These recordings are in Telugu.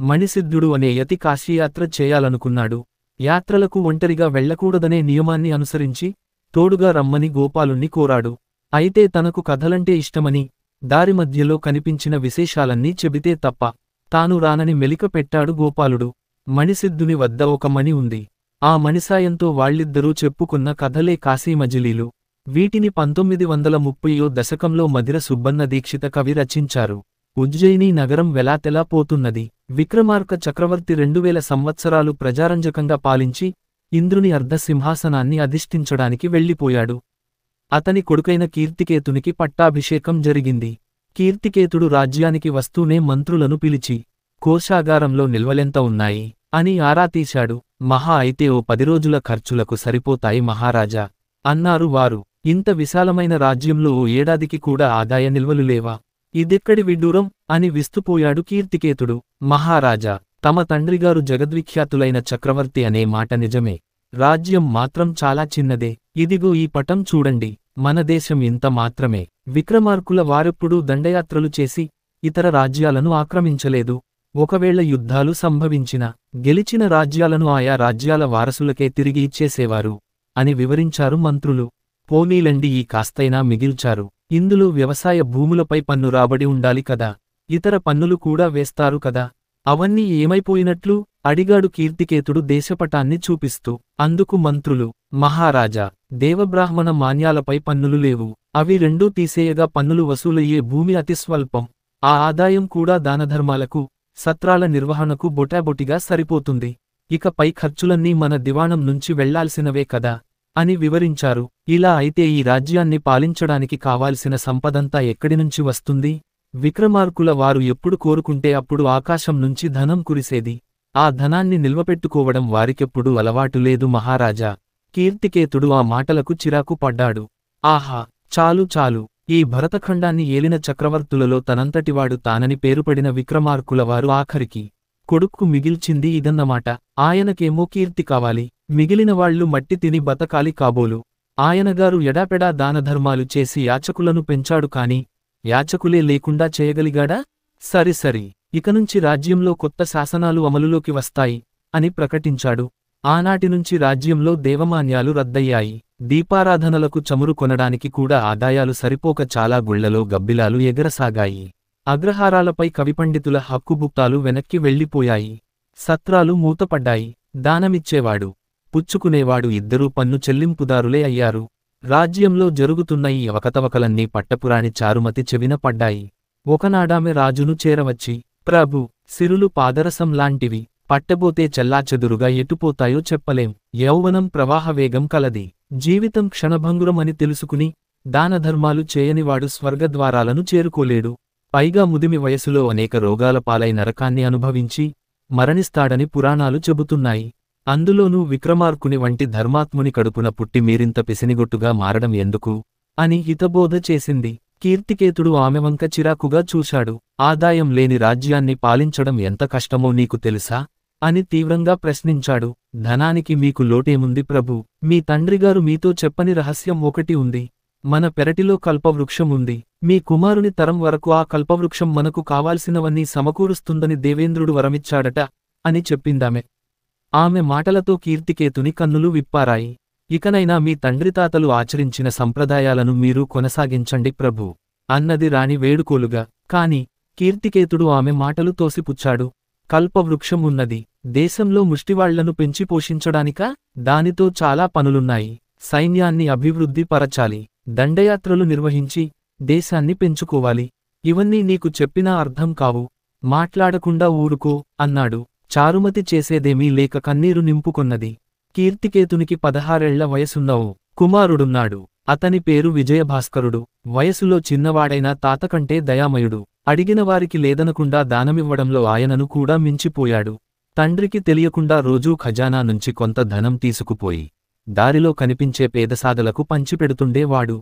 మణిసిద్ధుడు అనే యతి కాశీయాత్ర చేయాలనుకున్నాడు. యాత్రలకు ఒంటరిగా వెళ్లకూడదనే నియమాన్ని అనుసరించి తోడుగా రమ్మని గోపాలుణ్ణి కోరాడు. అయితే తనకు కథలంటే ఇష్టమని దారి మధ్యలో కనిపించిన విశేషాలన్నీ చెబితే తప్ప తాను రానని మెలిక పెట్టాడు గోపాలుడు. మణిసిద్ధుని వద్ద ఒక మణి ఉంది. ఆ మణిసాయంతో వాళ్ళిద్దరూ చెప్పుకున్న కథలే కాశీమజిలీలు. వీటిని 1930వ దశకంలో మధిర సుబ్బన్న దీక్షిత కవి రచించారు. ఉజ్జయిని నగరం వెలాతెలా పోతున్నది. విక్రమార్క చక్రవర్తి 2000 సంవత్సరాలు ప్రజారంజకంగా పాలించి ఇంద్రుని అర్ధసింహాసనాన్ని అధిష్ఠించడానికి వెళ్ళిపోయాడు. అతని కొడుకైన కీర్తికేతునికి పట్టాభిషేకం జరిగింది. కీర్తికేతుడు రాజ్యానికి వస్తూనే మంత్రులను పిలిచి కోశాగారంలో నిల్వలెంత ఉన్నాయి అని ఆరా తీశాడు. మహా అయితే ఓ 10 రోజుల ఖర్చులకు సరిపోతాయి మహారాజా అన్నారు వారు. ఇంత విశాలమైన రాజ్యంలో ఓ ఏడాదికి కూడా ఆదాయ నిల్వలు లేవా? ఇదెక్కడి విడ్డూరం అని విస్తుపోయాడు కీర్తికేతుడు. మహారాజా, తమ తండ్రిగారు జగద్విఖ్యాతులైన చక్రవర్తి అనే మాట నిజమే. రాజ్యం మాత్రం చాలా చిన్నదే. ఇదిగో ఈ పటం చూడండి. మన దేశం ఇంత మాత్రమే. విక్రమార్కుల వారెప్పుడూ దండయాత్రలు చేసి ఇతర రాజ్యాలను ఆక్రమించలేదు. ఒకవేళ యుద్ధాలు సంభవించినా గెలిచిన రాజ్యాలను ఆయా రాజ్యాల వారసులకే తిరిగి ఇచ్చేసేవారు అని వివరించారు మంత్రులు. పోనీలండి, ఈ కాస్తైనా మిగిల్చారు. ఇందులో వ్యవసాయ భూములపై పన్ను రాబడి ఉండాలి కదా, ఇతర పన్నులు కూడా వేస్తారు కదా, అవన్నీ ఏమైపోయినట్లు అడిగాడు కీర్తికేతుడు దేశపటాన్ని చూపిస్తూ. అందుకు మంత్రులు, మహారాజా, దేవబ్రాహ్మణ మాన్యాలపై పన్నులు లేవు. అవి రెండూ తీసేయగా పన్నులు వసూలయ్యే భూమి అతి స్వల్పం. ఆ ఆదాయం కూడా దానధర్మాలకు, సత్రాల నిర్వహణకు బొటాబొటిగా సరిపోతుంది. ఇక పై ఖర్చులన్నీ మన దివాణం నుంచి వెళ్లాల్సినవే కదా అని వివరించారు. ఇలా అయితే ఈ రాజ్యాన్ని పాలించడానికి కావాల్సిన సంపదంతా ఎక్కడినుంచి వస్తుంది? విక్రమార్కుల వారు ఎప్పుడు కోరుకుంటే అప్పుడు ఆకాశం నుంచి ధనం కురిసేది. ఆ ధనాన్ని నిల్వపెట్టుకోవడం వారికెప్పుడూ అలవాటు లేదు మహారాజా. కీర్తికేతుడు ఆ మాటలకు చిరాకు పడ్డాడు. ఆహా, చాలు చాలు. ఈ భరతఖండాన్ని ఏలిన చక్రవర్తులలో తనంతటివాడు తానని పేరుపడిన విక్రమార్కుల వారు ఆఖరికి కొడుక్కు మిగిల్చింది ఇదన్నమాట. ఆయనకేమో కీర్తి కావాలి, మిగిలిన వాళ్లు మట్టి తిని బతకాలి కాబోలు. ఆయనగారు ఎడాపెడా దానధర్మాలు చేసి యాచకులను పెంచాడు కాని యాచకులే లేకుండా చేయగలిగాడా? సరిసరి, ఇకనుంచి రాజ్యంలో కొత్త శాసనాలు అమలులోకి వస్తాయి అని ప్రకటించాడు. ఆనాటినుంచి రాజ్యంలో దేవమాన్యాలు రద్దయ్యాయి. దీపారాధనలకు చమురు కొనడానికి కూడా ఆదాయాలు సరిపోక చాలా గుళ్లలో గబ్బిలాలు ఎగరసాగాయి. అగ్రహారాలపై కవిపండితుల హక్కుబుక్తాలు వెనక్కి వెళ్లిపోయాయి. సత్రాలు మూతపడ్డాయి. దానమిచ్చేవాడు, పుచ్చుకునేవాడు ఇద్దరూ పన్ను చెల్లింపుదారులే అయ్యారు. రాజ్యంలో జరుగుతున్న ఈ అవకతవకలన్నీ పట్టపురాణి చారుమతి చెవిన పడ్డాయి. ఒకనాడామె రాజును చేరవచ్చి, ప్రభు, సిరులు పాదరసం లాంటివి, పట్టబోతే చెల్లాచెదురుగా ఎటుపోతాయో చెప్పలేం. యౌవనం ప్రవాహవేగం కలది. జీవితం క్షణభంగురమని తెలుసుకుని దానధర్మాలు చేయనివాడు స్వర్గద్వారాలను చేరుకోలేడు. పైగా ముదిమి వయసులో అనేక రోగాల పాలై నరకాన్ని అనుభవించి మరణిస్తాడని పురాణాలు చెబుతున్నాయి. అందులోనూ విక్రమార్కుని వంటి ధర్మాత్ముని కడుపున పుట్టి మీరింత పిసినిగొట్టుగా మారడం ఎందుకు అని హితబోధ చేసింది. కీర్తికేతుడు ఆమె వంక చిరాకుగా చూశాడు. ఆదాయం లేని రాజ్యాన్ని పాలించడం ఎంత కష్టమో నీకు తెలుసా అని తీవ్రంగా ప్రశ్నించాడు. ధనానికి మీకు లోటేముంది ప్రభూ? మీ తండ్రిగారు మీతో చెప్పని రహస్యం ఒకటి ఉంది. మన పెరటిలో కల్పవృక్షం ఉంది. మీ కుమారుని తరం వరకు ఆ కల్పవృక్షం మనకు కావాల్సినవన్నీ సమకూరుస్తుందని దేవేంద్రుడు వరమిచ్చాడట అని చెప్పిందామె. ఆమె మాటలతో కీర్తికేతుని కన్నులు విప్పారాయి. ఇకనైనా మీ తండ్రితాతలు ఆచరించిన సంప్రదాయాలను మీరు కొనసాగించండి ప్రభూ అన్నది రాణి వేడుకోలుగా. కాని కీర్తికేతుడు ఆమె మాటలు తోసిపుచ్చాడు. కల్పవృక్షం ఉన్నది దేశంలో ముష్టివాళ్లను పెంచి పోషించడానికా? దానితో చాలా పనులున్నాయి. సైన్యాన్ని అభివృద్ధి పరచాలి, దండయాత్రలు నిర్వహించి దేశాన్ని పెంచుకోవాలి. ఇవన్నీ నీకు చెప్పినా అర్థం కావు. మాట్లాడకుండా ఊరుకో అన్నాడు. చారుమతి చేసేదేమీ లేక కన్నీరు నింపుకొన్నది. కీర్తికేతునికి 16 ఏళ్ల వయసున్న ఓ కుమారుడున్నాడు. అతని పేరు విజయభాస్కరుడు. వయసులో చిన్నవాడైనా తాతకంటే దయామయుడు. అడిగినవారికి లేదనకుండా దానమివ్వడంలో ఆయనను కూడా మించిపోయాడు. తండ్రికి తెలియకుండా రోజూ ఖజానా నుంచి కొంత ధనం తీసుకుపోయి దారిలో కనిపించే పేదసాదలకు పంచిపెడుతుండేవాడు.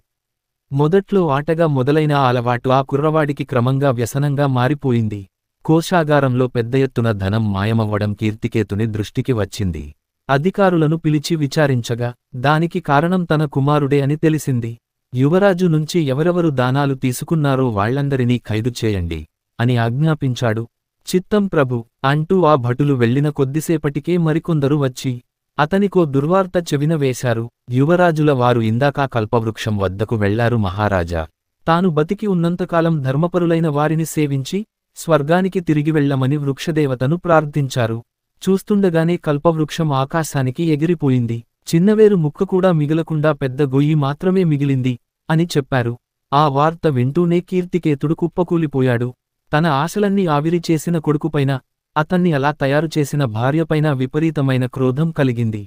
మొదట్లో ఆటగా మొదలైన అలవాటు ఆ కుర్రవాడికి క్రమంగా వ్యసనంగా మారిపోయింది. కోశాగారంలో పెద్ద ఎత్తున ధనం మాయమవ్వడం కీర్తికేతుని దృష్టికి వచ్చింది. అధికారులను పిలిచి విచారించగా దానికి కారణం తన కుమారుడే అని తెలిసింది. యువరాజు నుంచి ఎవరెవరు దానాలు తీసుకున్నారో వాళ్లందరినీ ఖైదు చేయండి అని ఆజ్ఞాపించాడు. చిత్తం ప్రభు అంటూ ఆ భటులు వెళ్ళిన కొద్దిసేపటికే మరికొందరు వచ్చి అతనికో దుర్వార్త చెవిన వేశారు. యువరాజుల వారు ఇందాకా కల్పవృక్షం వద్దకు వెళ్లారు మహారాజా. తాను బతికి ఉన్నంతకాలం ధర్మపరులైన వారిని సేవించి స్వర్గానికి తిరిగి వెళ్లమని వృక్షదేవతను ప్రార్థించారు. చూస్తుండగానే కల్పవృక్షం ఆకాశానికి ఎగిరిపోయింది. చిన్నవేరు ముక్క కూడా మిగలకుండా పెద్ద గొయ్యి మాత్రమే మిగిలింది అని చెప్పారు. ఆ వార్త వింటూనే కీర్తికేతుడు కుప్పకూలిపోయాడు. తన ఆశలన్నీ ఆవిరి చేసిన కొడుకుపైన, అతన్ని అలా తయారుచేసిన భార్యపైన విపరీతమైన క్రోధం కలిగింది.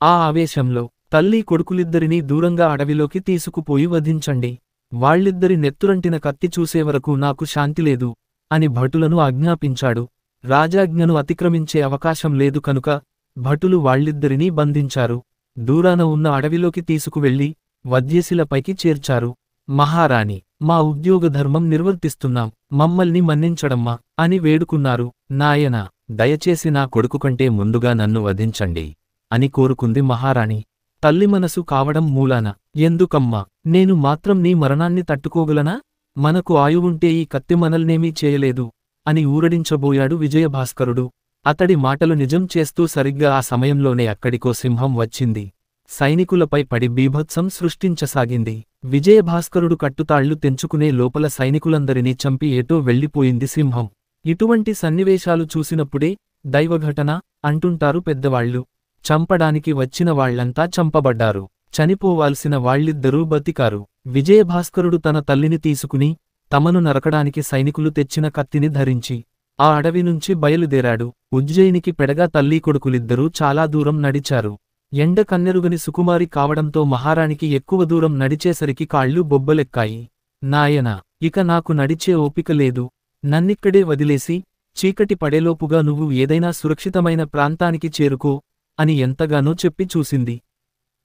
ఆ ఆవేశంలో తల్లి కొడుకులిద్దరినీ దూరంగా అడవిలోకి తీసుకుపోయి వధించండి. వాళ్ళిద్దరి నెత్తురంటిన కత్తి చూసేవరకు నాకు శాంతిలేదు అని భటులను ఆజ్ఞాపించాడు. రాజాజ్ఞను అతిక్రమించే అవకాశం లేదు కనుక భటులు వాళ్ళిద్దరినీ బంధించారు. దూరాన ఉన్న అడవిలోకి తీసుకువెళ్లి వధ్యశిలపైకి చేర్చారు. మహారాణి, మా ఉద్యోగ ధర్మం నిర్వర్తిస్తున్నాం, మమ్మల్ని మన్నించడమ్మా అని వేడుకున్నారు. నాయనా, దయచేసి నా కొడుకు కంటే ముందుగా నన్ను వధించండి అని కోరుకుంది మహారాణి. తల్లి మనసు కావడం మూలాన, ఎందుకమ్మా, నేను మాత్రం నీ మరణాన్ని తట్టుకోగలనా? మనకు ఆయువుంటే ఈ కత్తి మనల్నేమీ చేయలేదు అని ఊరడించబోయాడు విజయభాస్కరుడు. అతడి మాటలు నిజం చేస్తూ సరిగ్గా ఆ సమయంలోనే అక్కడికో సింహం వచ్చింది. సైనికులపై పడి బీభత్సం సృష్టించసాగింది. విజయభాస్కరుడు కట్టుతాళ్లు తెంచుకునే లోపల సైనికులందరినీ చంపి ఏటో వెళ్ళిపోయింది సింహం. ఇటువంటి సన్నివేశాలు చూసినప్పుడే దైవఘటన అంటుంటారు పెద్దవాళ్లు. చంపడానికి వచ్చిన వాళ్లంతా చంపబడ్డారు, చనిపోవాల్సిన వాళ్ళిద్దరూ బతికారు. విజయభాస్కరుడు తన తల్లిని తీసుకుని తమను నరకడానికి సైనికులు తెచ్చిన కత్తిని ధరించి ఆ అడవి నుంచి బయలుదేరాడు. ఉజ్జయినికి పెడగా తల్లీ కొడుకులిద్దరూ చాలా దూరం నడిచారు. ఎండ కన్నెరుగని సుకుమారి కావడంతో మహారాణికి ఎక్కువ దూరం నడిచేసరికి కాళ్ళు బొబ్బలెక్కాయి. నాయనా, ఇక నాకు నడిచే ఓపిక లేదు, నన్నిక్కడే వదిలేసి చీకటి పడేలోపుగా నువ్వు ఏదైనా సురక్షితమైన ప్రాంతానికి చేరుకో అని ఎంతగానో చెప్పి చూసింది.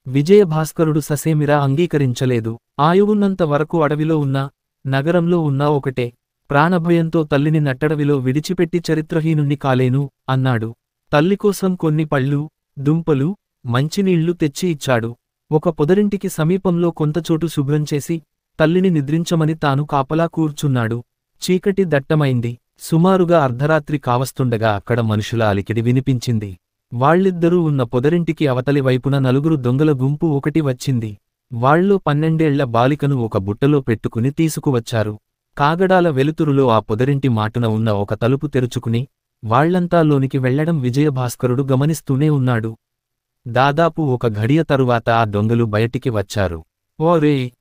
విజయభాస్కరుడు ససేమిరా అంగీకరించలేదు. ఆయువున్నంత వరకు అడవిలో ఉన్నా, నగరంలో ఉన్నా ఒకటే. ప్రాణభయంతో తల్లిని నట్టడవిలో విడిచిపెట్టి చరిత్రహీనుణ్ణి కాలేను అన్నాడు. తల్లికోసం కొన్ని పళ్ళు, దుంపలు, మంచినీళ్లు తెచ్చి ఇచ్చాడు. ఒక పొదరింటికి సమీపంలో కొంతచోటు శుభ్రం చేసి తల్లిని నిద్రించమని తాను కాపలా కూర్చున్నాడు. చీకటి దట్టమైంది. సుమారుగా అర్ధరాత్రి కావస్తుండగా అక్కడ మనుషుల అలికిడి వినిపించింది. వాళ్ళిద్దరూ ఉన్న పొదరింటికి అవతలి వైపున నలుగురు దొంగల గుంపు ఒకటి వచ్చింది. వాళ్ళో 12 ఏళ్ల బాలికను ఒక బుట్టలో పెట్టుకుని తీసుకువచ్చారు. కాగడాల వెలుతురులో ఆ పొదరింటి మాటున ఉన్న ఒక తలుపు తెరుచుకుని వాళ్లంతా లోనికి వెళ్లడం విజయభాస్కరుడు గమనిస్తూనే ఉన్నాడు. దాదాపు ఒక ఘడియ తరువాత ఆ దొంగలు బయటికి వచ్చారు. ఓ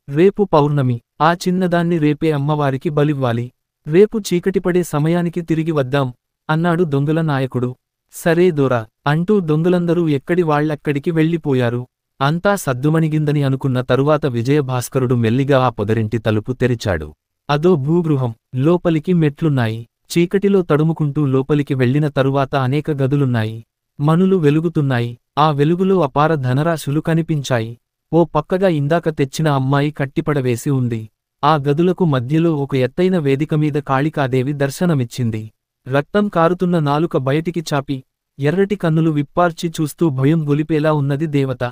రేపు పౌర్ణమి, ఆ చిన్నదాన్ని రేపే అమ్మవారికి బలివ్వాలి. రేపు చీకటిపడే సమయానికి తిరిగి వద్దాం అన్నాడు దొంగల నాయకుడు. సరే దొరా అంటూ దొంగలందరూ ఎక్కడి వాళ్లక్కడికి వెళ్ళిపోయారు. అంతా సద్దుమణిగిందని అనుకున్న తరువాత విజయభాస్కరుడు మెల్లిగా ఆ పొదరింటి తలుపు తెరిచాడు. అదో భూగృహం. లోపలికి మెట్లున్నాయి. చీకటిలో తడుముకుంటూ లోపలికి వెళ్లిన తరువాత అనేక గదులున్నాయి. మనులు వెలుగుతున్నాయి. ఆ వెలుగులో అపార ధనరాశులు కనిపించాయి. ఓ పక్కగా ఇందాక తెచ్చిన అమ్మాయి కట్టిపడవేసి ఉంది. ఆ గదులకు మధ్యలో ఒక ఎత్తైన వేదికమీద కాళికాదేవి దర్శనమిచ్చింది. రక్తం కారుతున్న నాలుక బయటికి చాపి ఎర్రటి కన్నులు విప్పార్చి చూస్తూ భయం గొలిపేలా ఉన్నది దేవత.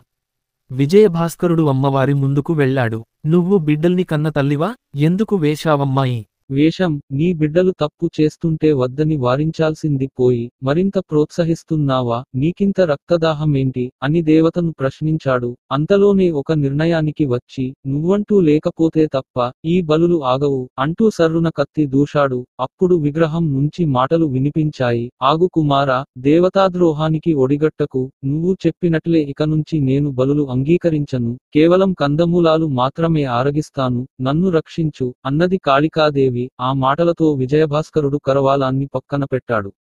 విజయభాస్కరుడు అమ్మవారి ముందుకు వెళ్లాడు. నువ్వు బిడ్డల్ని కన్న తల్లివా? ఎందుకు వేశావమ్మాయి వేషం? నీ బిడ్డలు తప్పు చేస్తుంటే వద్దని వారించాల్సింది పోయి మరింత ప్రోత్సహిస్తున్నావా? నీకింత రక్తదాహమేంటి అని దేవతను ప్రశ్నించాడు. అంతలోనే ఒక నిర్ణయానికి వచ్చి, నువ్వంటూ లేకపోతే తప్ప ఈ బలులు ఆగవు అంటూ సర్రున కత్తి దూశాడు. అప్పుడు విగ్రహం నుంచి మాటలు వినిపించాయి. ఆగు కుమారా, దేవతాద్రోహానికి ఒడిగట్టకు. నువ్వు చెప్పినట్లే ఇక నుంచి నేను బలులు అంగీకరించను. కేవలం కందమూలాలు మాత్రమే ఆరగిస్తాను. నన్ను రక్షించు అన్నది కాళికాదేవి. ఆ మాటలతో విజయభాస్కరుడు కరవాలాన్ని పక్కన పెట్టాడు.